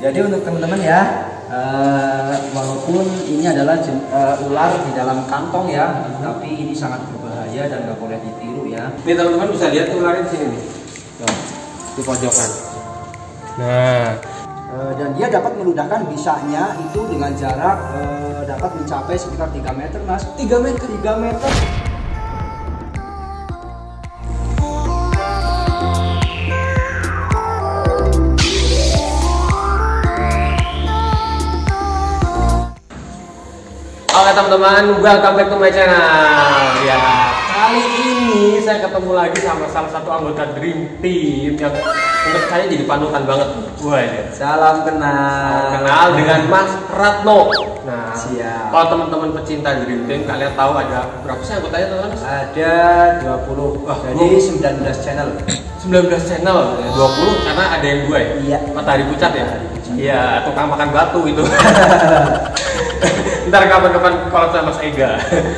Jadi untuk teman-teman ya, walaupun ini adalah ular di dalam kantong ya, tapi ini sangat berbahaya dan nggak boleh ditiru ya. Ini teman-teman bisa lihat ularnya di sini nih, di pojokan. Nah, dan dia dapat meludahkan bisanya itu dengan jarak dapat mencapai sekitar 3 meter mas. 3 meter? 3 meter. oke teman-teman, welcome back to my channel. Ya, kali ini saya ketemu lagi sama salah satu anggota Dream Team yang menurut saya jadi panutan banget. Wah, ya. Salam kenal Dengan Mas Ratno. Nah, siap. kalau teman-teman pecinta Dream Team, kalian tahu ada berapa sih anggotanya teman-teman? Ada 20. Jadi 19 channel. 19 channel, ya, 20 karena ada yang 2 ya? Iya. Matahari Pucat ya? Iya, tukang makan batu itu. Ntar kapan-kapan kalau sama Mas Ega.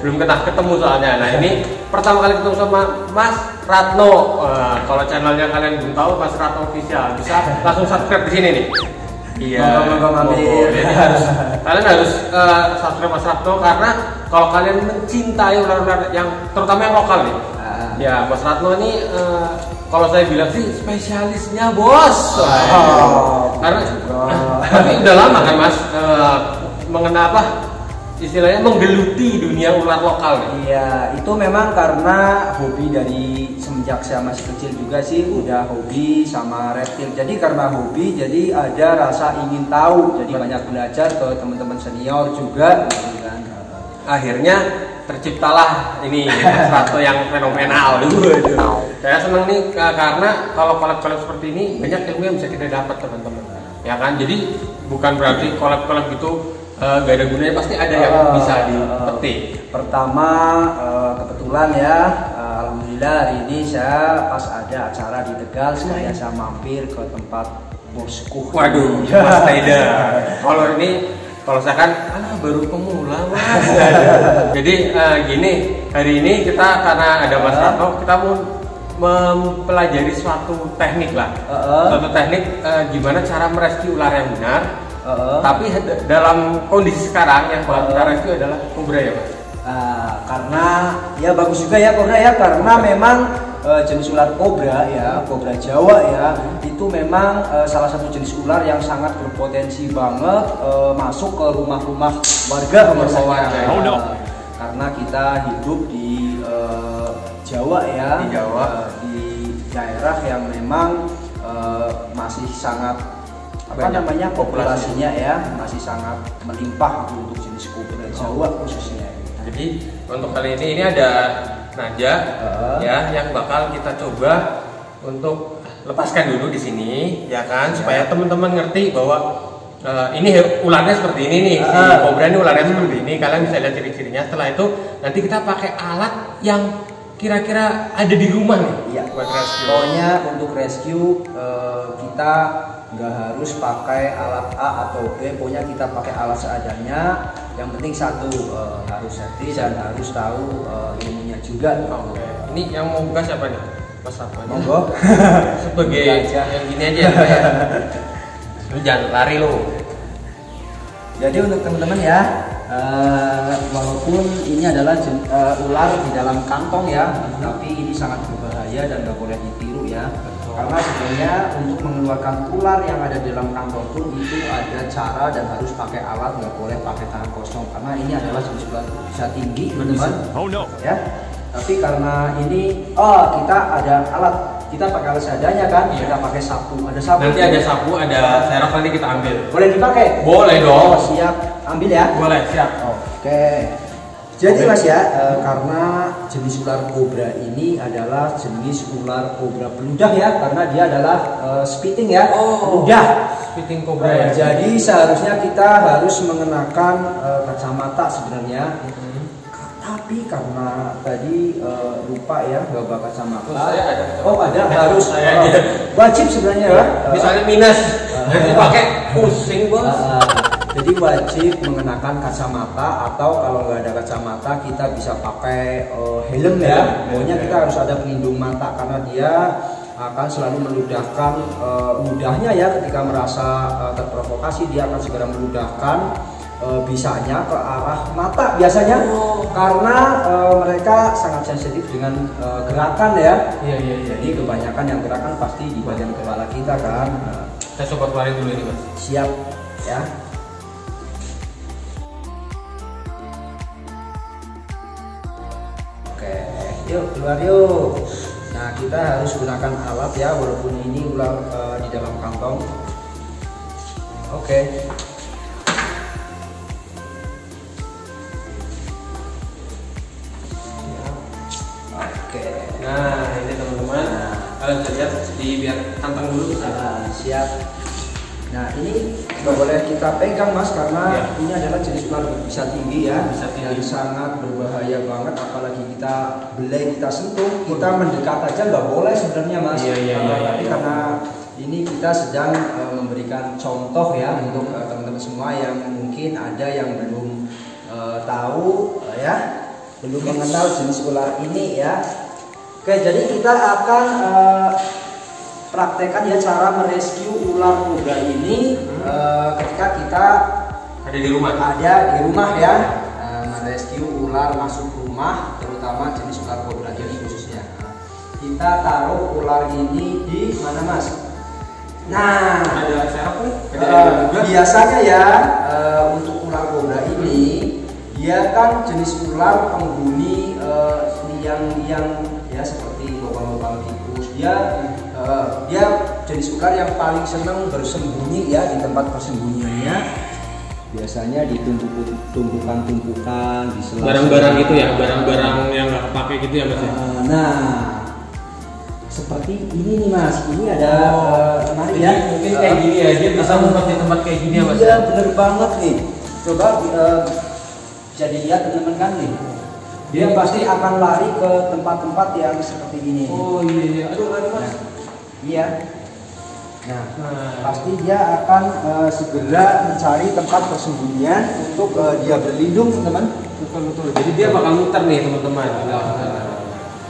Belum ketemu soalnya. Nah, ini pertama kali ketemu sama Mas Ratno. Kalau channelnya kalian belum tahu, Mas Ratno Official, bisa langsung subscribe di sini nih. Iya. Jadi kalian harus subscribe Mas Ratno karena kalau kalian mencintai ular-ular yang terutama yang lokal nih. Ya, Mas Ratno ini kalau saya bilang sih spesialisnya bos. Karena tapi udah lama kan Mas mengenal apa istilahnya menggeluti dunia ular lokal. Iya, itu memang karena hobi dari semenjak saya masih kecil juga sih udah hobi sama reptil. Jadi karena hobi jadi ada rasa ingin tahu. Jadi banyak belajar ke teman-teman senior juga gitu kan. Akhirnya terciptalah ini sesuatu yang fenomenal. Saya senang nih karena kalau collab-collab seperti ini banyak ilmu yang bisa kita dapat teman-teman. Ya kan? Jadi bukan berarti collab-collab gitu gak ada gunanya, pasti ada yang bisa dipetik. Pertama kebetulan ya, alhamdulillah hari ini saya pas ada acara di Tegal, saya mampir ke tempat bosku. Waduh, Mas Taida. Kalau saya kan baru pemula Mas. Jadi gini, hari ini kita karena ada Mas Ratno, kita mau mempelajari suatu teknik lah. Suatu teknik gimana cara merescue ular yang benar. Tapi dalam kondisi sekarang yang bakal kita rescue adalah kobra ya Mas? Karena ya bagus juga ya kobra ya, karena memang jenis ular kobra ya, kobra Jawa ya, itu memang salah satu jenis ular yang sangat berpotensi banget masuk ke rumah-rumah warga. Karena kita hidup di Jawa ya, di daerah yang memang masih sangat namanya populasinya ya masih sangat melimpah untuk jenis kobra Jawa khususnya. Jadi untuk kali ini ada Naja ya yang bakal kita coba untuk lepaskan dulu di sini ya kan, supaya teman-teman ngerti bahwa ini ularnya seperti ini nih, si kobra ini ularnya seperti ini, kalian bisa lihat ciri-cirinya. Setelah itu nanti kita pakai alat yang kira-kira ada di rumah nih. Iya. Buat rescue. Pokoknya untuk rescue kita nggak harus pakai alat A atau B, pokoknya kita pakai alat seadanya. Yang penting satu harus safety dan harus tahu ilmunya juga. Oke. Ini yang mau buka siapa nih? Mas apa? Monggo. Sebagai yang gini aja ya. Lu jangan lari lu. Jadi untuk teman-teman ya, walaupun ini adalah ular di dalam kantong ya, tapi ini sangat berbahaya dan nggak boleh ditiru ya. Karena sebenarnya untuk mengeluarkan ular yang ada di dalam kantong pun itu ada cara dan harus pakai alat, nggak boleh pakai tangan kosong. Karena ini adalah jenis ular bisa tinggi, teman-teman. Oh no. Ya. Tapi karena ini, kita ada alat, kita pakai alat seadanya kan, kita pakai sapu, ada sapu. Nanti ada sapu, ada serok, nanti kita ambil. Boleh dipakai? Boleh dong. Siap, ambil ya. Boleh, siap. Oke. Jadi Mas ya, karena jenis ular kobra ini adalah jenis ular kobra beludah ya, karena dia adalah spitting ya, beludah. Spitting kobra ya. Jadi seharusnya kita harus mengenakan kacamata sebenarnya. Tapi karena tadi lupa ya nggak bawa kacamata. Ada harus wajib sebenarnya ya. Misalnya minus, nanti pakai pusing bos. Jadi wajib mengenakan kacamata, atau kalau nggak ada kacamata kita bisa pakai helm ya. Pokoknya kita harus ada pelindung mata karena dia akan selalu meludahkan, mudahnya ya ketika merasa terprovokasi dia akan segera meludahkan bisanya ke arah mata biasanya, karena mereka sangat sensitif dengan gerakan ya. Iya. Jadi kebanyakan yang gerakan pasti di bagian kepala kita kan. Saya coba keluarin dulu ini Mas. Siap ya. Oke, yuk keluar yuk. Nah, kita harus gunakan alat ya, walaupun ini ular di dalam kantong. Oke. Oke. Nah, ini teman-teman. Kalian bisa lihat di biar kantong dulu. Siap. Nah, ini nggak boleh kita pegang Mas, karena ya, ini adalah jenis ular bisa tinggi ya, bisa tinggi. dan sangat berbahaya banget. Apalagi kita belai, kita sentuh, kita mendekat aja nggak boleh sebenarnya Mas. Tapi karena ini kita sedang memberikan contoh ya untuk teman-teman semua yang mungkin ada yang belum tahu ya, belum mengenal jenis ular ini ya. Oke, jadi kita akan praktekkan ya cara merescue ular kobra ini ketika kita ada di rumah. Ya, merescue ular masuk rumah, terutama jenis ular kobra jadi khususnya. Kita taruh ular ini di mana Mas? Nah, ada serap nih. Biasanya ya untuk ular kobra ini dia kan jenis ular penghuni liang-liang ya, seperti lubang-lubang tikus. Dia jenis ular yang paling senang bersembunyi ya di tempat persembunyiannya. Biasanya di tumpukan-tumpukan, di sela-sela. Barang-barang itu ya, barang-barang yang nggak kepake gitu ya Mas ya. Nah, seperti ini nih Mas. Ini ada menarik ya. Mungkin kayak gini ya, dia bisa ngumpet di tempat kayak gini ya Mas. Iya, bener banget nih. Coba jadi lihat teman-teman kan nih. Dia pasti akan lari ke tempat-tempat yang seperti ini. Oh iya. Aduh, Mas. Iya. Nah, pasti dia akan segera mencari tempat persembunyian untuk dia berlindung, teman-teman. Betul. Jadi dia bakal muter nih, teman-teman.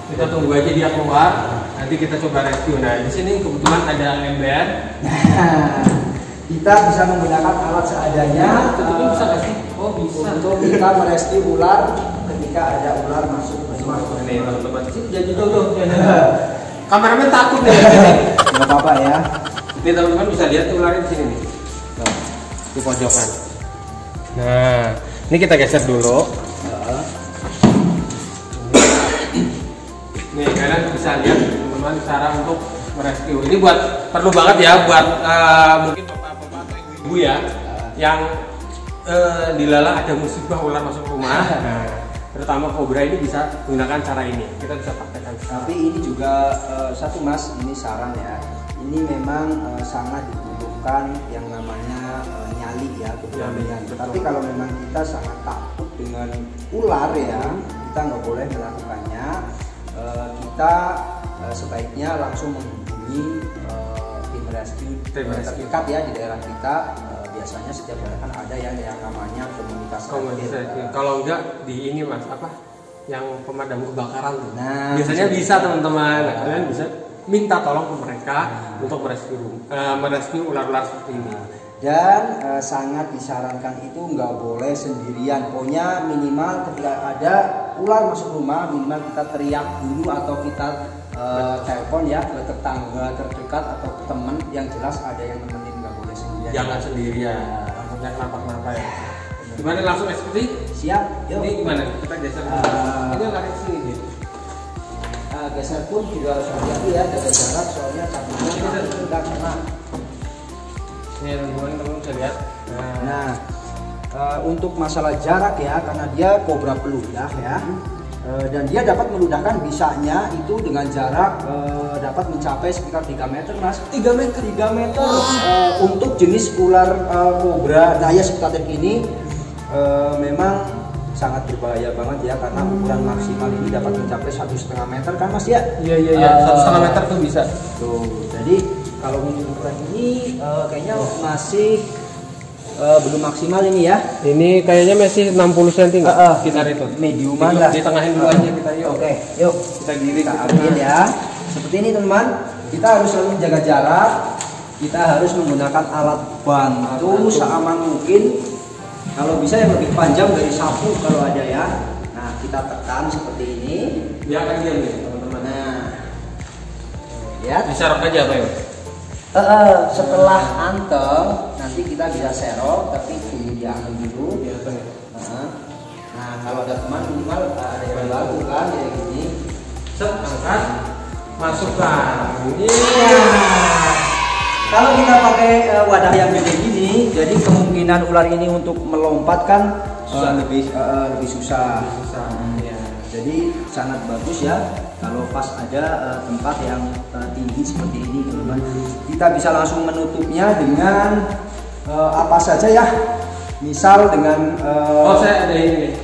Kita tunggu aja dia keluar. Nanti kita coba rescue. Nah, di sini kebetulan ada ember. Nah, kita bisa menggunakan alat seadanya. Tutupin bisa nggak sih? Oh bisa. Untuk kita merescue ular ketika ada ular masuk ke rumah. Nih, teman-teman. Jadi tuh. Kameramen takut nih. Nggak apa-apa ya. Ini teman-teman bisa lihat ularnya di sini nih. Di pojokan. Nah, ini kita geser dulu. Nih kalian bisa lihat teman-teman cara untuk merescue. Ini perlu banget ya buat mungkin bapak-bapak atau ibu-ibu ya yang dilala ada musibah ular masuk rumah. Terutama kobra ini bisa gunakan cara ini. Kita bisa praktekkan. Tapi ini juga satu Mas, ini saran ya. Ini memang sangat dibutuhkan yang namanya nyali ya, keberanian. Tapi kalau memang kita sangat takut dengan ular ya, kita nggak boleh melakukannya. Kita sebaiknya langsung menghubungi tim rescue terdekat ya di daerah kita. Biasanya setiap daerah kan ada yang namanya komunitas. Kalau enggak di ini Mas apa? Yang pemadam kebakaran tuh. Nah, biasanya bisa teman-teman. Kalian bisa minta tolong ke mereka untuk merescue ular-ular seperti ini. Dan sangat disarankan itu nggak boleh sendirian. Pokoknya minimal ketika ada ular masuk rumah, minimal kita teriak dulu atau kita telepon ya ke tetangga terdekat atau ke teman yang jelas ada yang nemenin, nggak boleh sendirian. Jangan sendirian. Takutnya kenapa-kenapa ya. Gimana langsung eksekusi? Siap. Yuk. Ini gimana? Kita geser. Ini lari ke sini nih. Geser pun juga harus hati-hati ya, jaga jarak soalnya cabutnya kita kena. Ini teman-teman bisa lihat. Nah, untuk masalah jarak ya, karena dia kobra peludah ya, dan dia dapat meludahkan bisanya itu dengan jarak dapat mencapai sekitar 3 meter Mas. 3 meter. Untuk jenis ular kobra daya spektator ini memang sangat berbahaya banget ya, karena ukuran maksimal ini dapat mencapai 1,5 meter kan Mas ya? Iya. 1,5 meter tuh bisa. Tuh, jadi kalau untuk ukuran ini kayaknya masih belum maksimal ini ya. Ini kayaknya masih 60 cm nggak? Sekitar itu. Mediuman lah. Ditengahin dulu aja kita yuk. Oke, yuk kita giring. Kita ambil ya. Seperti ini teman-teman. kita harus selalu menjaga jarak. Kita harus menggunakan alat bantu seaman mungkin. Kalau bisa yang lebih panjang dari sapu kalau ada ya. Nah, kita tekan seperti ini. Dia akan diam nih teman-teman. Nah, lihat. Diserok aja Pak ya? Setelah anteng nanti kita bisa serok, tapi dulu diambil dulu. Nah, kalau ada teman minimal ada yang baru kan kayak gini. Set, angkat, masukkan. Kalau kita pakai wadah yang gede gini, jadi kemungkinan ular ini untuk melompat kan lebih susah. Ya. Jadi sangat bagus ya kalau pas ada tempat yang tinggi seperti ini, teman-teman. Kita bisa langsung menutupnya dengan apa saja ya. Misal dengan saya ada ini nih.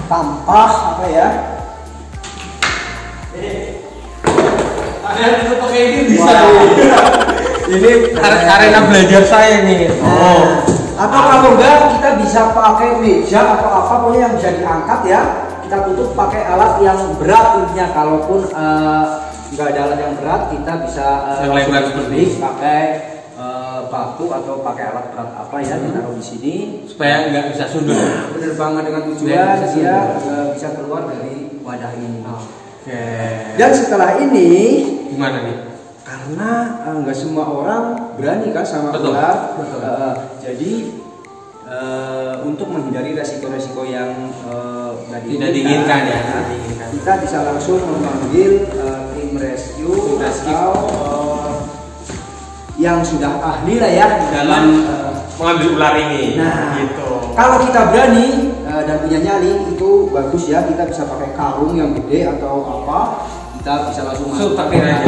Tampah apa ya? Ada yang tutup pakai ini bisa. Ini arena belajar saya nih. Atau kalau enggak kita bisa pakai meja atau apa pokoknya yang bisa diangkat ya. Kita tutup pakai alat yang berat intinya. Kalaupun nggak ada alat yang berat, kita bisa pakai batu atau pakai alat berat apa ya ditaruh di sini supaya nggak bisa sundul. Bener banget, dengan tujuan dia bisa keluar dari wadah ini. Oke. Dan setelah ini gimana nih? Karena nggak semua orang berani kan sama ular. Jadi untuk menghindari resiko-resiko yang tidak diinginkan ya, kita bisa langsung memanggil tim rescue atau yang sudah ahli lah ya dalam mengambil ular ini. Nah, gitu. Kalau kita berani dan punya nyali itu bagus ya, kita bisa pakai karung yang gede atau apa, kita bisa langsung masuk aja.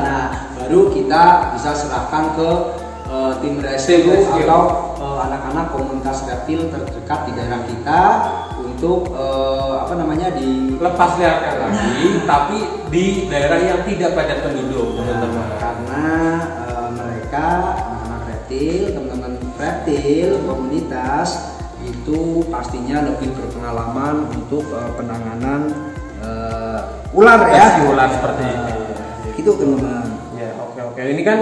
Nah, baru kita bisa serahkan ke tim rescue atau anak-anak komunitas reptil terdekat di daerah kita untuk dilepas liarkan lagi, tapi di daerah yang tidak padat penduduk, teman-teman. Karena mereka anak-anak reptil, teman-teman reptil komunitas itu pastinya lebih berpengalaman untuk penanganan ular ya. Ular seperti ini. Itu teman-teman. Ya, oke. Ini kan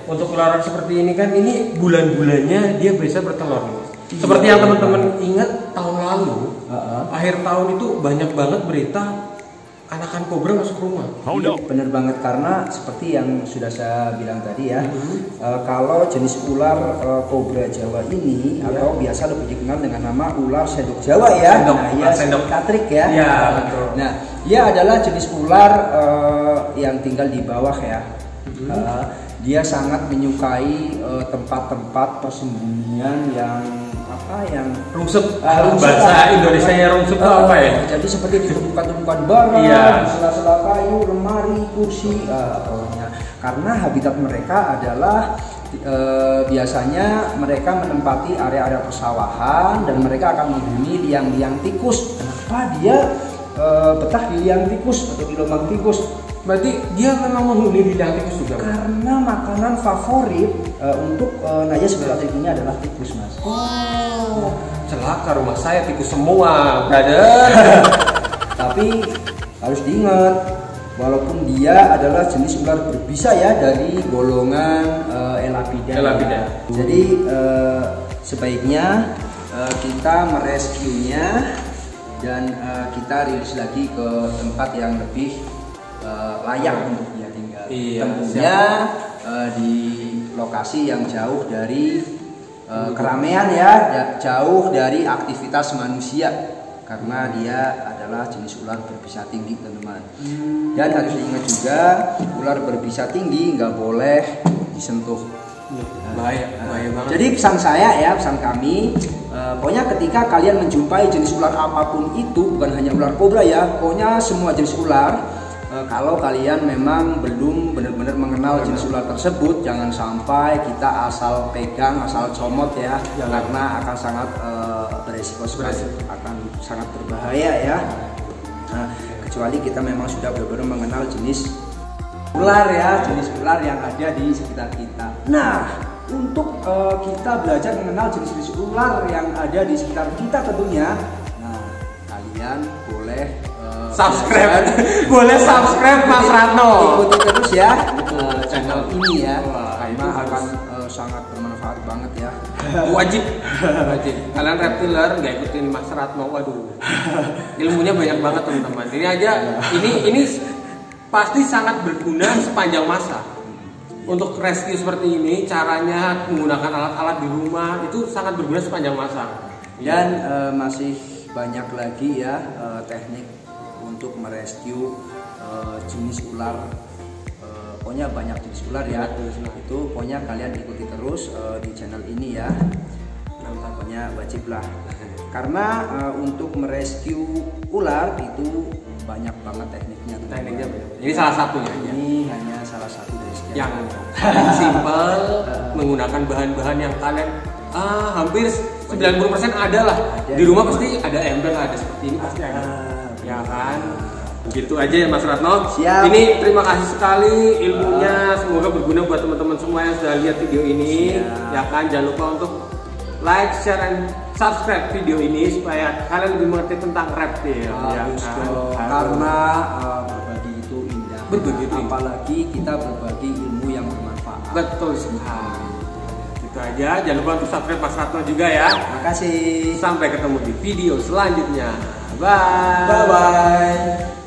untuk ular seperti ini kan ini bulan-bulannya dia bisa bertelur. Seperti yang teman-teman ingat tahun lalu, akhir tahun itu banyak banget berita anakan kobra masuk rumah. Bener banget, karena seperti yang sudah saya bilang tadi ya, kalau jenis ular kobra Jawa ini atau biasa lebih dikenal dengan nama ular sendok Jawa ya, sendok katrik ya. Betul. Nah, dia adalah jenis ular yang tinggal di bawah ya. Dia sangat menyukai tempat-tempat persembunyian yang rungsep. Bahasa Indonesia nya rungsep itu apa ya? Jadi seperti di tumpukan-tumpukan barang, di sela-sela kayu, lemari, kursi, karena habitat mereka adalah biasanya mereka menempati area-area persawahan dan mereka akan menghuni liang-liang tikus. Kenapa dia betah di liang tikus atau di lubang tikus? Berarti dia memang menghuni di liang tikus juga? Karena makanan favorit untuk Naya sebelah ini adalah tikus, Mas. Celaka, rumah saya tikus semua, brother. Tapi harus diingat, walaupun dia adalah jenis ular berbisa ya dari golongan Elapida. Jadi sebaiknya kita merescuenya dan kita rilis lagi ke tempat yang lebih layak untuk dia tinggal. Tentunya di lokasi yang jauh dari keramaian ya, jauh dari aktivitas manusia, karena dia adalah jenis ular berbisa tinggi, teman-teman. Dan harus diingat juga, ular berbisa tinggi nggak boleh disentuh. Bahaya banget. Jadi pesan saya ya, pesan kami, pokoknya ketika kalian menjumpai jenis ular apapun itu, bukan hanya ular kobra ya, pokoknya semua jenis ular. Kalau kalian memang belum benar-benar mengenal jenis ular tersebut, jangan sampai kita asal pegang, asal comot ya, karena akan sangat beresiko sekali, akan sangat berbahaya ya. Nah, kecuali kita memang sudah benar-benar mengenal jenis ular ya, jenis ular yang ada di sekitar kita. Nah, untuk kita belajar mengenal jenis-jenis ular yang ada di sekitar kita tentunya, nah kalian boleh subscribe. Boleh subscribe Mas Ratno. Ikuti terus ya channel ini ya. Wah, itu Karena akan harus. sangat bermanfaat banget ya. Wajib. Kalian reptiler nggak ikutin Mas Ratno, waduh. Ilmunya banyak banget teman-teman. Ini aja, ini pasti sangat berguna sepanjang masa. Untuk rescue seperti ini, caranya menggunakan alat-alat di rumah itu sangat berguna sepanjang masa. Dan masih banyak lagi ya teknik untuk merescue jenis ular. Pokoknya banyak jenis ular ya. Itu pokoknya kalian ikuti terus di channel ini ya. Pokoknya wajib lah. Karena untuk merescue ular itu banyak banget tekniknya. Tekniknya ini salah satunya. Ini hanya salah satu dari sekian. Yang simple, menggunakan bahan-bahan yang kalian hampir 90% ada lah. Di rumah pasti ada ember, ada seperti ini pasti ada. Ya kan? Begitu aja ya Mas Ratno. Siap. Ini terima kasih sekali ilmunya, semoga berguna buat teman-teman semua yang sudah lihat video ini. Siap. Ya kan, jangan lupa untuk like, share, and subscribe video ini supaya kalian lebih mengerti tentang reptil. Harus dong. Karena berbagi itu indah. Berbagi itu indah. Apalagi kita berbagi ilmu yang bermanfaat. Betul sekali. Gitu aja, jangan lupa untuk subscribe Mas Ratno juga ya. Terima kasih. Sampai ketemu di video selanjutnya. Bye. Bye bye.